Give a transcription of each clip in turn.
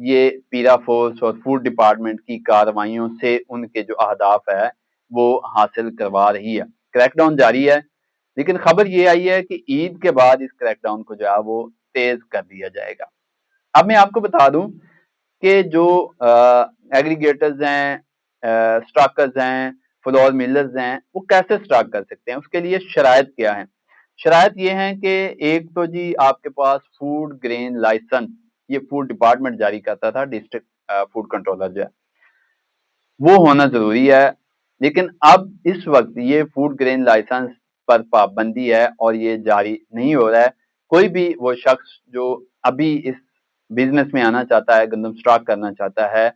یہ پیرا فورس اور food department کی کارروائیوں سے ان کے جو اہداف ہے وہ حاصل کروا رہی ہے۔ کریک ڈاؤن جاری ہے، لیکن خبر یہ آئی ہے کہ عید کے بعد اس کریک ڈاؤن کو جو ہے وہ تیز کر دیا جائے گا۔ اب میں آپ کو بتا دوں کہ جو ایگریگیٹرز ہیں، سٹاکرز ہیں، فلور ملرز ہیں، وہ کیسے سٹاک کر سکتے ہیں، اس کے لیے شرائط کیا ہیں؟ شرائط یہ ہیں کہ ایک تو جی آپ کے پاس فوڈ گرین لائسنس، یہ فوڈ ڈپارٹمنٹ جاری کرتا تھا، ڈسٹرکٹ فوڈ کنٹرولر جو ہے وہ ہونا ضروری ہے، لیکن اب اس وقت یہ فوڈ گرین لائسنس پر پابندی ہے اور یہ جاری نہیں ہو رہا ہے۔ کوئی بھی وہ شخص جو ابھی اس بزنس میں آنا چاہتا ہے، گندم سٹاک کرنا چاہتا ہے،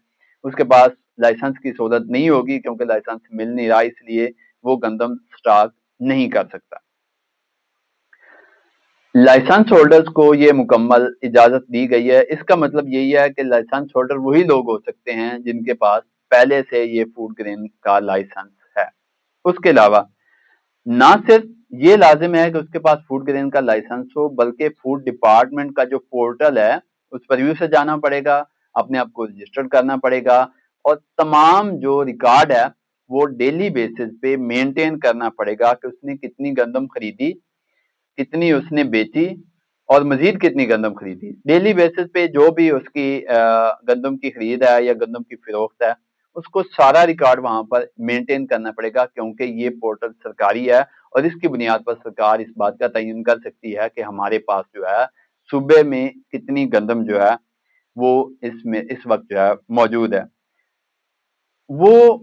اس کے پاس لائسنس کی سہولت نہیں ہوگی، کیونکہ لائسنس مل نہیں رہا، اس لیے وہ گندم سٹاک نہیں کر سکتا۔ لائسنس ہولڈرز کو یہ مکمل اجازت دی گئی ہے۔ اس کا مطلب یہی ہے کہ لائسنس ہولڈر وہی لوگ ہو سکتے ہیں جن کے پاس پہلے سے یہ فوڈ گرین کا لائسنس ہے۔ اس کے علاوہ نہ صرف یہ لازم ہے کہ اس کے پاس فوڈ گرین کا لائسنس ہو، بلکہ فوڈ ڈپارٹمنٹ کا جو پورٹل ہے اس پر بھی اسے جانا پڑے گا، اپنے آپ کو رجسٹر کرنا پڑے گا، اور تمام جو ریکارڈ ہے وہ ڈیلی بیسس پہ مینٹین کرنا پڑے گا کہ اس نے کتنی گندم خریدی، کتنی اس نے بیچی، اور مزید کتنی گندم خریدی۔ ڈیلی بیسس پہ جو بھی اس کی گندم کی خرید ہے یا گندم کی فروخت ہے، اس کو سارا ریکارڈ وہاں پر مینٹین کرنا پڑے گا، کیونکہ یہ پورٹل سرکاری ہے اور اس کی بنیاد پر سرکار اس بات کا تعین کر سکتی ہے کہ ہمارے پاس جو ہے صوبے میں کتنی گندم جو ہے وہ اس وقت جو ہے موجود ہے۔ وہ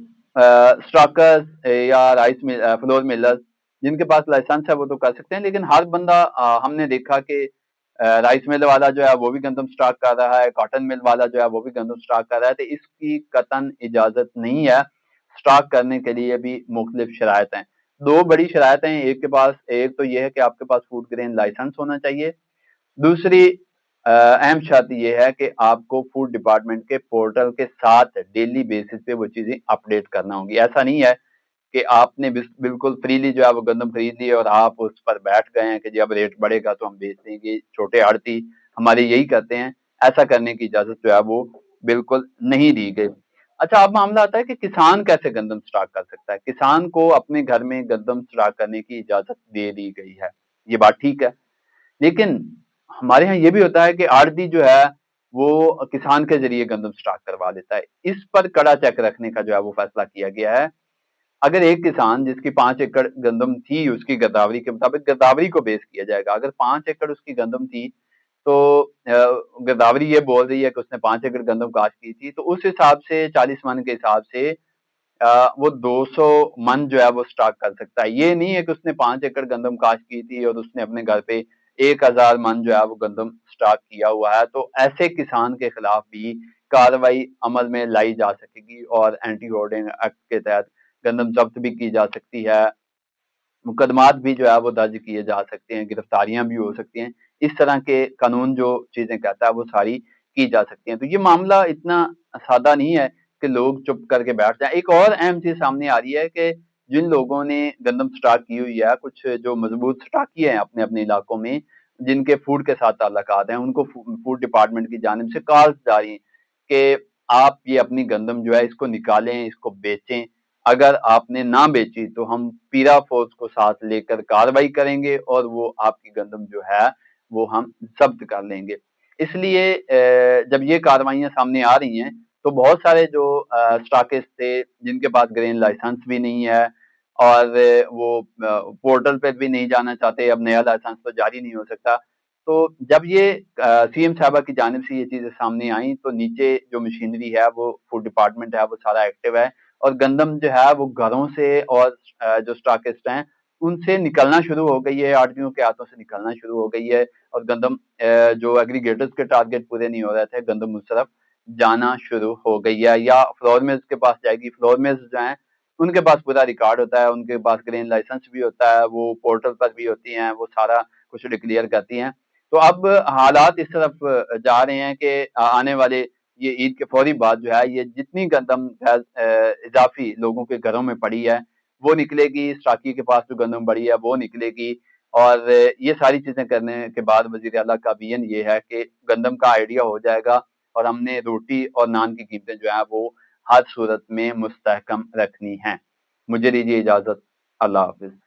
سٹاکرز یا رائس فلور ملرز جن کے پاس لائسنس ہے وہ تو کر سکتے ہیں، لیکن ہر بندہ ہم نے دیکھا کہ رائس مل والا جو ہے وہ بھی گندم سٹاک کر رہا ہے، کاٹن مل والا جو ہے وہ بھی گندم سٹاک کر رہا ہے، تو اس کی قطعاً اجازت نہیں ہے۔ سٹاک کرنے کے لیے بھی مختلف شرائط ہیں، دو بڑی شرائط ہیں۔ ایک تو یہ ہے کہ آپ کے پاس فوڈ گرین لائسنس ہونا چاہیے، دوسری اہم شرط یہ ہے کہ آپ کو فوڈ ڈپارٹمنٹ کے پورٹل کے ساتھ ڈیلی بیسس پہ وہ چیزیں اپڈیٹ کرنا ہوں گی۔ ایسا نہیں ہے کہ آپ نے بالکل فریلی جو ہے وہ گندم خرید لی اور آپ اس پر بیٹھ گئے ہیں کہ جی اب ریٹ بڑھے گا تو ہم بیچ دیں گے، چھوٹے آڑتی ہمارے یہی کرتے ہیں، ایسا کرنے کی اجازت جو ہے وہ بالکل نہیں دی گئی۔ اچھا، اب معاملہ آتا ہے کہ کسان کیسے گندم سٹاک کر سکتا ہے۔ کسان کو اپنے گھر میں گندم سٹاک کرنے کی اجازت دے دی گئی ہے، یہ بات ٹھیک ہے، لیکن ہمارے ہاں یہ بھی ہوتا ہے کہ آڑتی جو ہے وہ کسان کے ذریعے گندم سٹاک کروا لیتا ہے۔ اس پر کڑا چیک رکھنے کا جو ہے وہ فیصلہ کیا گیا ہے۔ اگر ایک کسان جس کی 5 ایکڑ گندم تھی، اس کی گرداوری کے مطابق گرداوری کو بیس کیا جائے گا، اگر 5 ایکڑ اس کی گندم تھی تو گرداوری یہ بول رہی ہے کہ اس نے 5 ایکڑ گندم کاشت کی تھی، تو اس حساب سے 40 من کے حساب سے وہ 200 من جو ہے وہ سٹاک کر سکتا ہے۔ یہ نہیں ہے کہ اس نے 5 ایکڑ گندم کاشت کی تھی اور اس نے اپنے گھر پہ 1000 من جو ہے وہ گندم سٹاک کیا ہوا ہے، تو ایسے کسان کے خلاف بھی کارروائی عمل میں لائی جا سکے گی اور اینٹی ہورڈنگ ایکٹ کے تحت گندم ضبط بھی کی جا سکتی ہے، مقدمات بھی جو ہے وہ درج کیے جا سکتے ہیں، گرفتاریاں بھی ہو سکتی ہیں۔ اس طرح کے قانون جو چیزیں کہتا ہے وہ ساری کی جا سکتی ہیں۔ تو یہ معاملہ اتنا سادہ نہیں ہے کہ لوگ چپ کر کے بیٹھ جائیں۔ ایک اور اہم چیز سامنے آ رہی ہے کہ جن لوگوں نے گندم سٹاک کی ہوئی ہے، کچھ جو مضبوط سٹاکی ہیں اپنے اپنے علاقوں میں جن کے فوڈ کے ساتھ تعلقات ہیں، ان کو فوڈ ڈپارٹمنٹ کی جانب سے کالز جاری ہیں کہ آپ یہ اپنی گندم جو ہے اس کو نکالیں، اس کو بیچیں، اگر آپ نے نہ بیچی تو ہم پیرا فورس کو ساتھ لے کر کارروائی کریں گے اور وہ آپ کی گندم جو ہے وہ ہم ضبط کر لیں گے۔ اس لیے جب یہ کارروائیاں سامنے آ رہی ہیں تو بہت سارے جو سٹاکسٹ تھے جن کے پاس گرین لائسنس بھی نہیں ہے اور وہ پورٹل پہ بھی نہیں جانا چاہتے، اب نیا لائسنس تو جاری نہیں ہو سکتا، تو جب یہ سی ایم صاحبہ کی جانب سے یہ چیزیں سامنے آئیں تو نیچے جو مشینری ہے وہ فوڈ ڈپارٹمنٹ ہے وہ سارا ایکٹیو ہے، اور گندم جو ہے وہ گھروں سے اور جو سٹاکسٹ ہیں ان سے نکلنا شروع ہو گئی ہے، آڑتیوں کے ہاتھوں سے نکلنا شروع ہو گئی ہے، اور گندم جو ایگریگیٹرز کے ٹارگٹ پورے نہیں ہو رہے تھے، گندم اس طرف جانا شروع ہو گئی ہے، یا فلور ملز کے پاس جائے گی۔ فلور ملز جو ہیں ان کے پاس پورا ریکارڈ ہوتا ہے، ان کے پاس گرین لائسنس بھی ہوتا ہے، وہ پورٹل پر بھی ہوتی ہیں، وہ سارا کچھ ڈکلیئر کرتی ہیں۔ تو اب حالات اس طرف جا رہے ہیں کہ آنے والے یہ عید کے فوری بعد جو ہے یہ جتنی گندم اضافی لوگوں کے گھروں میں پڑی ہے وہ نکلے گی، سٹاکی کے پاس جو گندم پڑی ہے وہ نکلے گی، اور یہ ساری چیزیں کرنے کے بعد وزیر اعلیٰ کا بیان یہ ہے کہ گندم کا آئیڈیا ہو جائے گا اور ہم نے روٹی اور نان کی قیمتیں جو ہیں وہ ہر صورت میں مستحکم رکھنی ہیں۔ مجھے دیجیے اجازت، اللہ حافظ۔